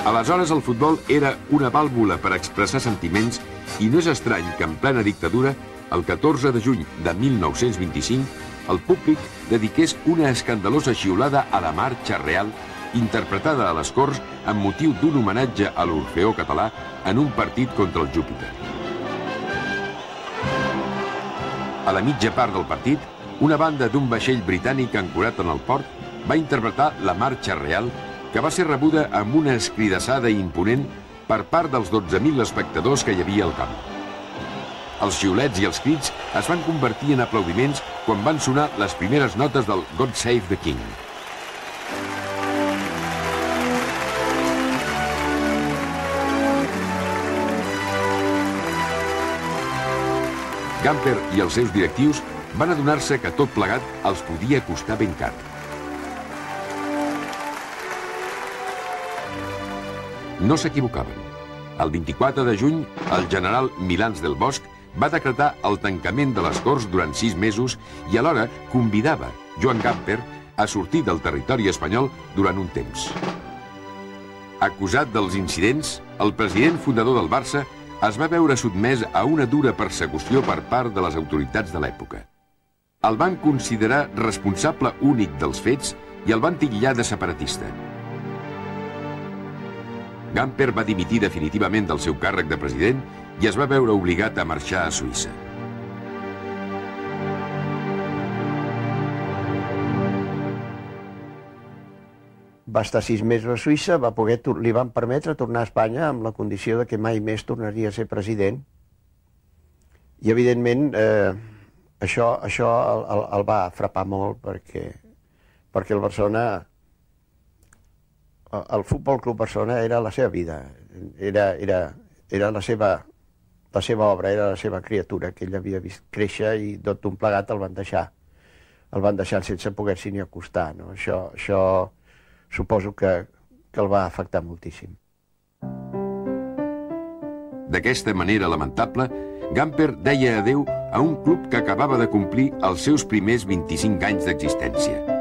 Aleshores el futbol era una vàlvula per expressar sentiments i no és estrany que en plena dictadura, el 14 de juny de 1925, el públic dediqués una escandalosa xiulada a la Marxa Real, interpretada a les Corts amb motiu d'un homenatge a l'Orfeó català en un partit contra el Júpiter. A la mitja part del partit, una banda d'un vaixell britànic ancorat en el port va interpretar la Marxa Real, que va ser rebuda amb una escridassada imponent per part dels 12.000 espectadors que hi havia al camp. Els xiulets i els crits es van convertir en aplaudiments quan van sonar les primeres notes del God Save the King. Gamper i els seus directius van adonar-se que tot plegat els podia costar ben car. No s'equivocaven. El 24 de juny, el general Milans del Bosch va decretar el tancament de les Corts durant 6 mesos i alhora convidava Joan Gamper a sortir del territori espanyol durant un temps. Acusat dels incidents, el president fundador del Barça es va veure sotmès a una dura persecució per part de les autoritats de l'època. El van considerar responsable únic dels fets i el van titllar de separatista. Gamper va dimitir definitivament del seu càrrec de president i es va veure obligat a marxar a Suïssa. Va estar 6 mesos a Suïssa, li van permetre tornar a Espanya amb la condició de que mai més tornaria a ser president. I, evidentment, això el va frapar molt perquè el Barcelona, el Futbol Club Barcelona era la seva vida, era la seva obra, era la seva criatura que ell havia vist créixer i tot un plegat el van deixar sense poder-s'hi ni acostar. Això suposo que el va afectar moltíssim. D'aquesta manera lamentable, Gamper deia adéu a un club que acabava de complir els seus primers 25 anys d'existència.